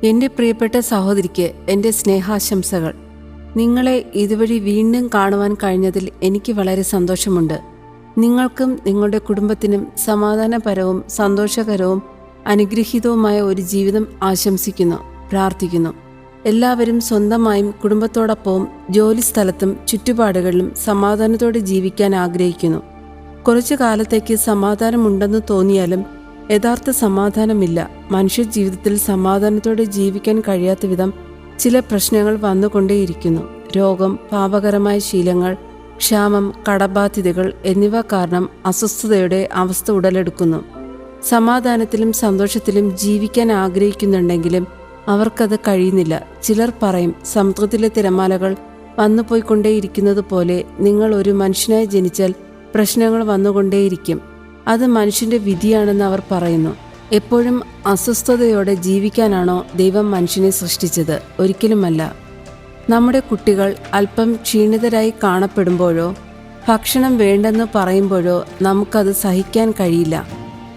എൻ്റെ പ്രിയപ്പെട്ട സഹോദരിക്ക് എൻ്റെ സ്നേഹാശംസകൾ. നിങ്ങളെ ഇതുവഴി വീണ്ടും കാണുവാൻ കഴിഞ്ഞതിൽ എനിക്ക് വളരെ സന്തോഷമുണ്ട്. നിങ്ങൾക്കും നിങ്ങളുടെ കുടുംബത്തിനും സമാധാനപരവും സന്തോഷകരവും അനുഗ്രഹീതവുമായ ഒരു ജീവിതം ആശംസിക്കുന്നു, പ്രാർത്ഥിക്കുന്നു. എല്ലാവരും സ്വന്തമായും കുടുംബത്തോടൊപ്പവും ജോലിസ്ഥലത്തും ചുറ്റുപാടുകളിലും സമാധാനത്തോടെ ജീവിക്കാൻ ആഗ്രഹിക്കുന്നു. കുറച്ചു കാലത്തേക്ക് സമാധാനമുണ്ടെന്ന് തോന്നിയാലും യഥാർത്ഥ സമാധാനമില്ല. മനുഷ്യ ജീവിതത്തിൽ സമാധാനത്തോടെ ജീവിക്കാൻ കഴിയാത്ത വിധം ചില പ്രശ്നങ്ങൾ വന്നുകൊണ്ടേയിരിക്കുന്നു. രോഗം, പാപകരമായ ശീലങ്ങൾ, ക്ഷാമം, കടബാധ്യതകൾ എന്നിവ കാരണം അസ്വസ്ഥതയുടെ അവസ്ഥ ഉടലെടുക്കുന്നു. സമാധാനത്തിലും സന്തോഷത്തിലും ജീവിക്കാൻ ആഗ്രഹിക്കുന്നുണ്ടെങ്കിലും അവർക്കത് കഴിയുന്നില്ല. ചിലർ പറയും, സമുദ്രത്തിലെ തിരമാലകൾ വന്നുപോയിക്കൊണ്ടേയിരിക്കുന്നത് പോലെ നിങ്ങൾ ഒരു മനുഷ്യനായി ജനിച്ചാൽ പ്രശ്നങ്ങൾ വന്നുകൊണ്ടേയിരിക്കും. അത് മനുഷ്യന്റെ വിധിയാണെന്ന് അവർ പറയുന്നു. എപ്പോഴും അസ്വസ്ഥതയോടെ ജീവിക്കാനാണോ ദൈവം മനുഷ്യനെ സൃഷ്ടിച്ചത്? ഒരിക്കലുമല്ല. നമ്മുടെ കുട്ടികൾ അല്പം ക്ഷീണിതരായി കാണപ്പെടുമ്പോഴോ ഭക്ഷണം വേണ്ടെന്ന് പറയുമ്പോഴോ നമുക്കത് സഹിക്കാൻ കഴിയില്ല.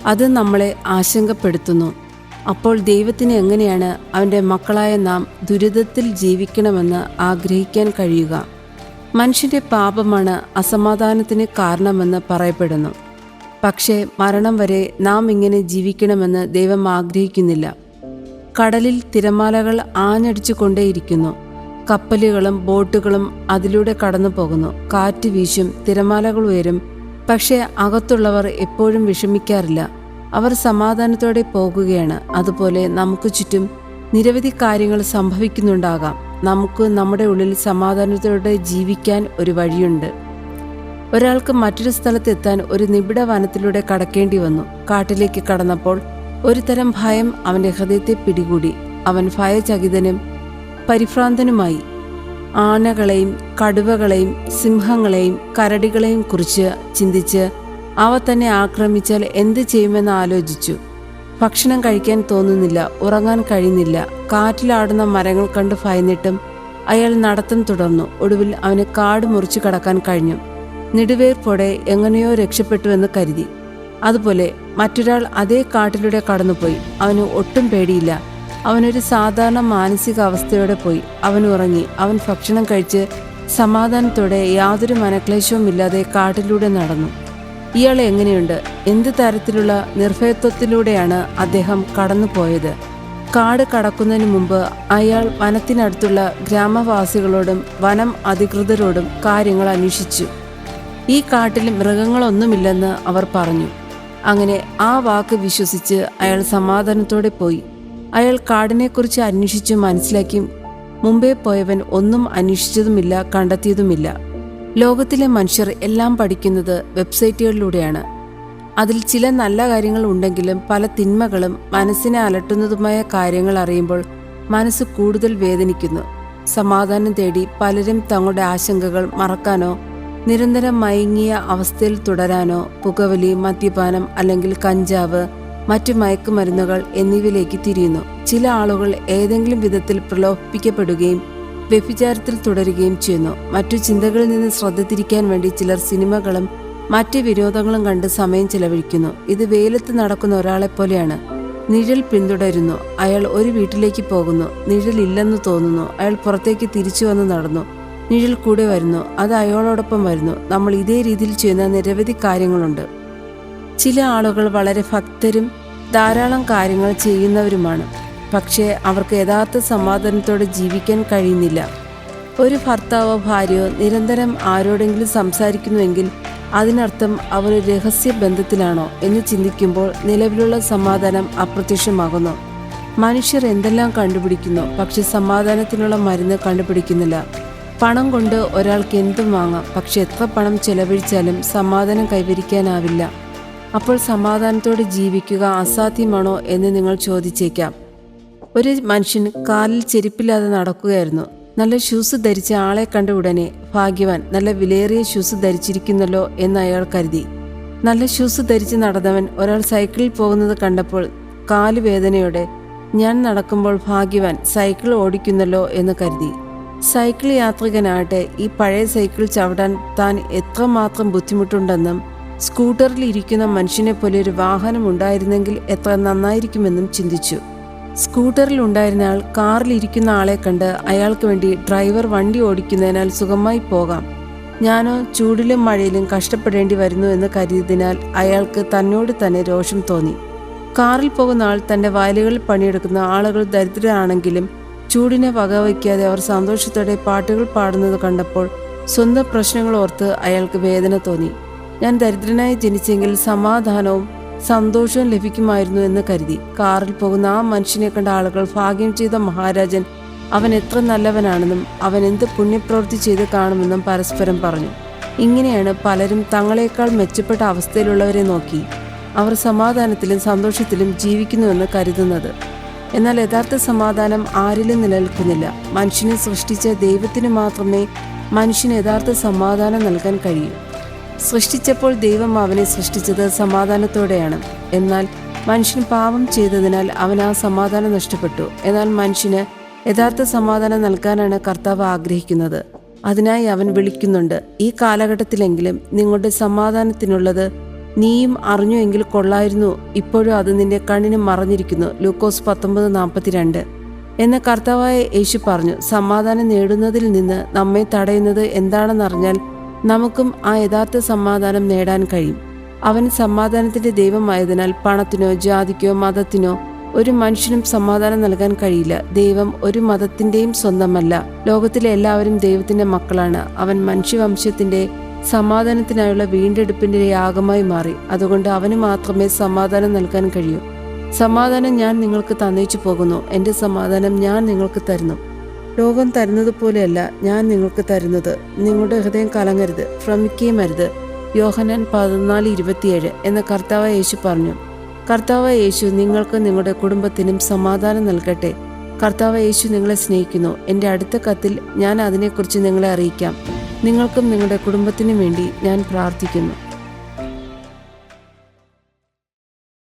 അത് നമ്മളെ ആശങ്കപ്പെടുത്തുന്നു. അപ്പോൾ ദൈവത്തിന് എങ്ങനെയാണ് അവൻ്റെ മക്കളായ നാം ദുരിതത്തിൽ ജീവിക്കണമെന്ന് ആഗ്രഹിക്കാൻ കഴിയുക? മനുഷ്യന്റെ പാപമാണ് അസമാധാനത്തിന് കാരണമെന്ന് പറയപ്പെടുന്നു. പക്ഷേ മരണം വരെ നാം ഇങ്ങനെ ജീവിക്കണമെന്ന് ദൈവം ആഗ്രഹിക്കുന്നില്ല. കടലിൽ തിരമാലകൾ ആഞ്ഞടിച്ചു കൊണ്ടേയിരിക്കുന്നു. കപ്പലുകളും ബോട്ടുകളും അതിലൂടെ കടന്നു പോകുന്നു. കാറ്റ് വീശും, തിരമാലകൾ ഉയരും. പക്ഷേ അകത്തുള്ളവർ എപ്പോഴും വിഷമിക്കാറില്ല. അവർ സമാധാനത്തോടെ പോകുകയാണ്. അതുപോലെ നമുക്ക് ചുറ്റും നിരവധി കാര്യങ്ങൾ സംഭവിക്കുന്നുണ്ടാകാം. നമുക്ക് നമ്മുടെ ഉള്ളിൽ സമാധാനത്തോടെ ജീവിക്കാൻ ഒരു വഴിയുണ്ട്. ഒരാൾക്ക് മറ്റൊരു സ്ഥലത്തെത്താൻ ഒരു നിബിഡ വനത്തിലൂടെ കടക്കേണ്ടി വന്നു. കാട്ടിലേക്ക് കടന്നപ്പോൾ ഒരു തരം ഭയം അവൻ്റെ ഹൃദയത്തെ പിടികൂടി. അവൻ ഭയചകിതനും പരിഭ്രാന്തനുമായി. ആനകളെയും കടുവകളെയും സിംഹങ്ങളെയും കരടികളെയും കുറിച്ച് ചിന്തിച്ച് അവ തന്നെ ആക്രമിച്ചാൽ എന്ത് ചെയ്യുമെന്ന് ആലോചിച്ചു. ഭക്ഷണം കഴിക്കാൻ തോന്നുന്നില്ല, ഉറങ്ങാൻ കഴിയുന്നില്ല. കാറ്റിലാടുന്ന മരങ്ങൾ കണ്ട് ഭയന്നിട്ടും അയാൾ നടത്തം തുടർന്നു. ഒടുവിൽ അവന് കാട് മുറിച്ചു കടക്കാൻ കഴിഞ്ഞു. നെടുവേർപ്പോടെ എങ്ങനെയോ രക്ഷപ്പെട്ടുവെന്ന് കരുതി. അതുപോലെ മറ്റൊരാൾ അതേ കാട്ടിലൂടെ കടന്നുപോയി. അവന് ഒട്ടും പേടിയില്ല. അവനൊരു സാധാരണ മാനസികാവസ്ഥയോടെ പോയി. അവൻ ഉറങ്ങി. അവൻ ഭക്ഷണം കഴിച്ച് സമാധാനത്തോടെ യാതൊരു മനക്ലേശവുമില്ലാതെ കാട്ടിലൂടെ നടന്നു. ഇയാൾ എങ്ങനെയുണ്ട്? എന്ത് തരത്തിലുള്ള നിർഭയത്വത്തിലൂടെയാണ് അദ്ദേഹം കടന്നുപോയത്? കാട് കടക്കുന്നതിന് മുമ്പ് അയാൾ വനത്തിനടുത്തുള്ള ഗ്രാമവാസികളോടും വനം അധികൃതരോടും കാര്യങ്ങൾ അന്വേഷിച്ചു. ഈ കാട്ടിൽ മൃഗങ്ങളൊന്നുമില്ലെന്ന് അവർ പറഞ്ഞു. അങ്ങനെ ആ വാക്ക് വിശ്വസിച്ച് അയാൾ സമാധാനത്തോടെ പോയി. അയാൾ കാടിനെക്കുറിച്ച് അന്വേഷിച്ചു മനസ്സിലാക്കി. മുമ്പേ പോയവൻ ഒന്നും അന്വേഷിച്ചതുമില്ല, കണ്ടെത്തിയതുമില്ല. ലോകത്തിലെ മനുഷ്യർ എല്ലാം പഠിക്കുന്നത് വെബ്സൈറ്റുകളിലൂടെയാണ്. അതിൽ ചില നല്ല കാര്യങ്ങൾ ഉണ്ടെങ്കിലും പല തിന്മകളും മനസ്സിനെ അലട്ടുന്നതുമായ കാര്യങ്ങൾ അറിയുമ്പോൾ മനസ്സ് കൂടുതൽ വേദനിക്കുന്നു. സമാധാനം തേടി പലരും തങ്ങളുടെ ആശങ്കകൾ മറക്കാനോ നിരന്തരം മയങ്ങിയ അവസ്ഥയിൽ തുടരാനോ പുകവലി, മദ്യപാനം അല്ലെങ്കിൽ കഞ്ചാവ്, മറ്റു മയക്കുമരുന്നുകൾ എന്നിവയിലേക്ക് തിരിയുന്നു. ചില ആളുകൾ ഏതെങ്കിലും വിധത്തിൽ പ്രലോഭിപ്പിക്കപ്പെടുകയും വ്യഭിചാരത്തിൽ തുടരുകയും ചെയ്യുന്നു. മറ്റു ചിന്തകളിൽ നിന്ന് ശ്രദ്ധ തിരിക്കാൻ വേണ്ടി ചിലർ സിനിമകളും മറ്റ് വിനോദങ്ങളും കണ്ട് സമയം ചെലവഴിക്കുന്നു. ഇത് വെയിലത്ത് നടക്കുന്ന ഒരാളെപ്പോലെയാണ്. നിഴൽ പിന്തുടരുന്നു. അയാൾ ഒരു വീട്ടിലേക്ക് പോകുന്നു. നിഴലില്ലെന്ന് തോന്നുന്നു. അയാൾ പുറത്തേക്ക് തിരിച്ചു വന്ന് നടന്നു. നിഴൽ കൂടെ വരുന്നു. അത് അയാളോടൊപ്പം വരുന്നു. നമ്മൾ ഇതേ രീതിയിൽ ചെയ്യുന്ന നിരവധി കാര്യങ്ങളുണ്ട്. ചില ആളുകൾ വളരെ ഭക്തരും ധാരാളം കാര്യങ്ങൾ ചെയ്യുന്നവരുമാണ്. പക്ഷേ അവർക്ക് യഥാർത്ഥ സമാധാനത്തോടെ ജീവിക്കാൻ കഴിയുന്നില്ല. ഒരു ഭർത്താവോ ഭാര്യയോ നിരന്തരം ആരോടെങ്കിലും സംസാരിക്കുന്നുവെങ്കിൽ അതിനർത്ഥം അവർ ഒരു രഹസ്യ ബന്ധത്തിലാണോ എന്ന് ചിന്തിക്കുമ്പോൾ നിലവിലുള്ള സമാധാനം അപ്രത്യക്ഷമാകുന്നു. മനുഷ്യർ എന്തെല്ലാം കണ്ടുപിടിക്കുന്നു, പക്ഷെ സമാധാനത്തിനുള്ള മരുന്ന് കണ്ടുപിടിക്കുന്നില്ല. പണം കൊണ്ട് ഒരാൾക്ക് എന്തും വാങ്ങാം, പക്ഷെ എത്ര പണം ചെലവഴിച്ചാലും സമാധാനം കൈവരിക്കാനാവില്ല. അപ്പോൾ സമാധാനത്തോടെ ജീവിക്കുക അസാധ്യമാണോ എന്ന് നിങ്ങൾ ചോദിച്ചേക്കാം. ഒരു മനുഷ്യൻ കാലിൽ ചെരുപ്പില്ലാതെ നടക്കുകയായിരുന്നു. നല്ല ഷൂസ് ധരിച്ച ആളെ കണ്ട ഉടനെ ഭാഗ്യവാൻ, നല്ല വിലയേറിയ ഷൂസ് ധരിച്ചിരിക്കുന്നല്ലോ എന്ന് അയാൾ കരുതി. നല്ല ഷൂസ് ധരിച്ച് നടന്നവൻ ഒരാൾ സൈക്കിളിൽ പോകുന്നത് കണ്ടപ്പോൾ കാലുവേദനയോടെ, ഞാൻ നടക്കുമ്പോൾ ഭാഗ്യവാൻ, സൈക്കിൾ ഓടിക്കുന്നല്ലോ എന്ന് കരുതി. സൈക്കിൾ യാത്രികനാകട്ടെ ഈ പഴയ സൈക്കിൾ ചവിടാൻ താൻ എത്രമാത്രം ബുദ്ധിമുട്ടുണ്ടെന്നും സ്കൂട്ടറിൽ ഇരിക്കുന്ന മനുഷ്യനെ പോലെ ഒരു വാഹനം ഉണ്ടായിരുന്നെങ്കിൽ എത്ര നന്നായിരിക്കുമെന്നും ചിന്തിച്ചു. സ്കൂട്ടറിൽ ഉണ്ടായിരുന്ന ആൾ കാറിലിരിക്കുന്ന ആളെ കണ്ട് അയാൾക്ക് വേണ്ടി ഡ്രൈവർ വണ്ടി ഓടിക്കുന്നതിനാൽ സുഖമായി പോകാം. ഞാനോ ചൂടിലും മഴയിലും കഷ്ടപ്പെടേണ്ടി വരുന്നു എന്ന് കരുതിയതിനാൽ അയാൾക്ക് തന്നോട് തന്നെ രോഷം തോന്നി. കാറിൽ പോകുന്ന ആൾ തൻ്റെ വയലുകളിൽ പണിയെടുക്കുന്ന ആളുകൾ ദരിദ്രരാണെങ്കിലും ചൂടിനെ വകവയ്ക്കാതെ അവർ സന്തോഷത്തോടെ പാട്ടുകൾ പാടുന്നത് കണ്ടപ്പോൾ സ്വന്തം പ്രശ്നങ്ങൾ ഓർത്ത് അയാൾക്ക് വേദന തോന്നി. ഞാൻ ദരിദ്രനായി ജനിച്ചെങ്കിൽ സമാധാനവും സന്തോഷവും ലഭിക്കുമായിരുന്നു എന്ന് കരുതി. കാറിൽ പോകുന്ന ആ മനുഷ്യനെ കണ്ട ആളുകൾ ഭാഗ്യം ചെയ്ത മഹാരാജൻ, അവൻ എത്ര നല്ലവനാണെന്നും അവൻ എന്ത് പുണ്യപ്രവൃത്തി ചെയ്ത് കാണുമെന്നും പരസ്പരം പറഞ്ഞു. ഇങ്ങനെയാണ് പലരും തങ്ങളെക്കാൾ മെച്ചപ്പെട്ട അവസ്ഥയിലുള്ളവരെ നോക്കി അവർ സമാധാനത്തിലും സന്തോഷത്തിലും ജീവിക്കുന്നുവെന്ന് കരുതുന്നത്. എന്നാൽ യഥാർത്ഥ സമാധാനം ആരിലും നിലനിൽക്കുന്നില്ല. മനുഷ്യനെ സൃഷ്ടിച്ച ദൈവത്തിന് മാത്രമേ മനുഷ്യന് യഥാർത്ഥ സമാധാനം നൽകാൻ കഴിയൂ. സൃഷ്ടിച്ചപ്പോൾ ദൈവം അവനെ സൃഷ്ടിച്ചത് സമാധാനത്തോടെയാണ്. എന്നാൽ മനുഷ്യൻ പാപം ചെയ്തതിനാൽ അവൻ ആ സമാധാനം നഷ്ടപ്പെട്ടു. എന്നാൽ മനുഷ്യന് യഥാർത്ഥ സമാധാനം നൽകാനാണ് കർത്താവ് ആഗ്രഹിക്കുന്നത്. അതിനായി അവൻ വിളിക്കുന്നുണ്ട്, ഈ കാലഘട്ടത്തിലെങ്കിലും നിങ്ങളുടെ സമാധാനത്തിനുള്ളത് നീയും അറിഞ്ഞു എങ്കിൽ കൊള്ളായിരുന്നു, ഇപ്പോഴും അത് നിന്റെ കണ്ണിന് മറഞ്ഞിരിക്കുന്നു. ലൂക്കോസ് 19:42 എന്ന് കർത്താവായ യേശു പറഞ്ഞു. സമാധാനം നേടുന്നതിൽ നിന്ന് നമ്മെ തടയുന്നത് എന്താണെന്നറിഞ്ഞാൽ നമുക്കും ആ യഥാർത്ഥ സമാധാനം നേടാൻ കഴിയും. അവൻ സമാധാനത്തിന്റെ ദൈവമായതിനാൽ പണത്തിനോ ജാതിക്കോ മതത്തിനോ ഒരു മനുഷ്യനും സമാധാനം നൽകാൻ കഴിയില്ല. ദൈവം ഒരു മതത്തിന്റെയും സ്വന്തമല്ല. ലോകത്തിലെ എല്ലാവരും ദൈവത്തിന്റെ മക്കളാണ്. അവൻ മനുഷ്യവംശത്തിന്റെ സമാധാനത്തിനായുള്ള വീണ്ടെടുപ്പിന്റെ യാഗമായി മാറി. അതുകൊണ്ട് അവന് മാത്രമേ സമാധാനം നൽകാൻ കഴിയൂ. സമാധാനം ഞാൻ നിങ്ങൾക്ക് തന്നേച്ചു പോകുന്നു, എൻ്റെ സമാധാനം ഞാൻ നിങ്ങൾക്ക് തരുന്നു. ലോകം തരുന്നത് പോലെയല്ല ഞാൻ നിങ്ങൾക്ക് തരുന്നത്. നിങ്ങളുടെ ഹൃദയം കലങ്ങരുത്, ഭ്രമിക്കുകയും അരുത്. യോഹന്നാൻ 14:27 എന്ന് കർത്താവായ യേശു പറഞ്ഞു. കർത്താവായ യേശു നിങ്ങൾക്ക് നിങ്ങളുടെ കുടുംബത്തിനും സമാധാനം നൽകട്ടെ. കർത്താവായ യേശു നിങ്ങളെ സ്നേഹിക്കുന്നു. എൻ്റെ അടുത്ത കത്തിൽ ഞാൻ അതിനെക്കുറിച്ച് നിങ്ങളെ അറിയിക്കാം. നിങ്ങൾക്കും നിങ്ങളുടെ കുടുംബത്തിനും വേണ്ടി ഞാൻ പ്രാർത്ഥിക്കുന്നു.